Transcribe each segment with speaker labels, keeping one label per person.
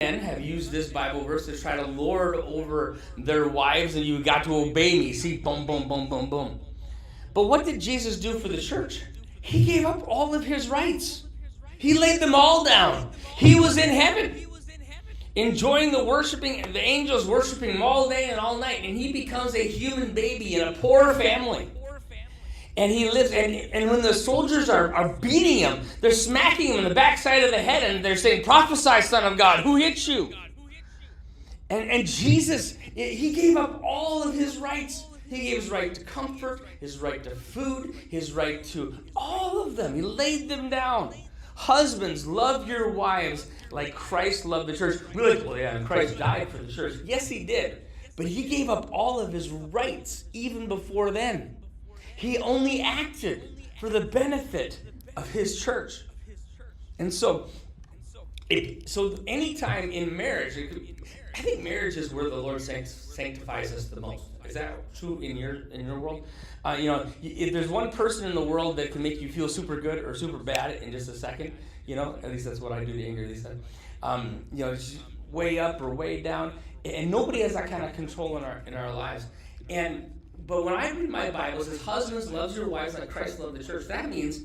Speaker 1: Men have used this Bible verse to try to lord over their wives, and you got to obey me. See, boom, boom, boom, boom, boom. But what did Jesus do for the church? He gave up all of his rights. He laid them all down. He was in heaven, enjoying the angels worshiping him all day and all night, and he becomes a human baby in a poor family. And he lives, and when the soldiers are beating him, they're smacking him in the backside of the head, and they're saying, "Prophesy, Son of God, who hit you?" And Jesus, he gave up all of his rights. He gave his right to comfort, his right to food, his right to all of them. He laid them down. Husbands, love your wives like Christ loved the church. We're like, well, yeah, Christ died for the church. Yes, he did. But he gave up all of his rights even before then. He only acted for the benefit of his church. And so anytime in marriage, I think marriage is where the Lord sanctifies us the most. Is that true in your world? If there's one person in the world that can make you feel super good or super bad in just a second, at least that's what I do to Ingrid these days. It's way up or way down, and nobody has that kind of control in our lives. But when I read my Bible, it says, "Husbands, love your wives like Christ loved the church." That means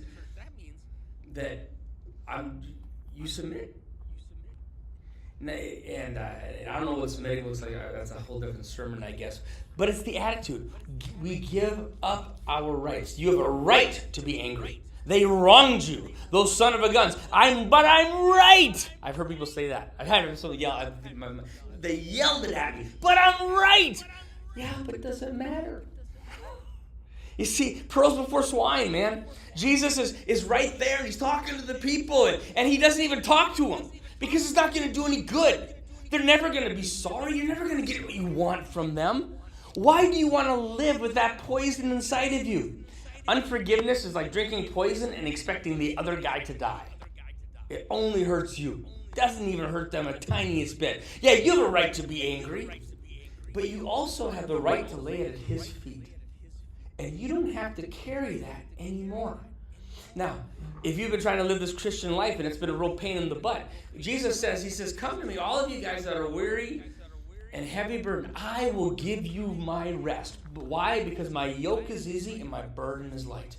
Speaker 1: that you submit. And I don't know what submitting looks like. That's a whole different sermon, I guess. But it's the attitude. We give up our rights. You have a right to be angry. They wronged you. Those son of a guns. But I'm right. I've heard people say that. I've had people yell. They yelled it at me. But I'm right. Yeah, but it doesn't matter. You see, pearls before swine, man. Jesus is right there, and he's talking to the people, and he doesn't even talk to them because it's not going to do any good. They're never going to be sorry. You're never going to get what you want from them. Why do you want to live with that poison inside of you? Unforgiveness is like drinking poison and expecting the other guy to die. It only hurts you. It doesn't even hurt them a tiniest bit. Yeah, you have a right to be angry, but you also have the right to lay it at his feet. And you don't have to carry that anymore. Now, if you've been trying to live this Christian life and it's been a real pain in the butt, Jesus says, "Come to me, all of you guys that are weary and heavy burdened. I will give you my rest." But why? Because my yoke is easy and my burden is light.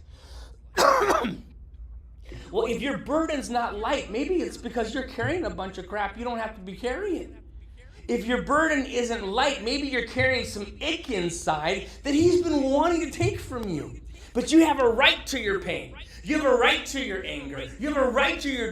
Speaker 1: Well, if your burden's not light, maybe it's because you're carrying a bunch of crap you don't have to be carrying. If your burden isn't light, maybe you're carrying some ick inside that he's been wanting to take from you. But you have a right to your pain. You have a right to your anger. You have a right to your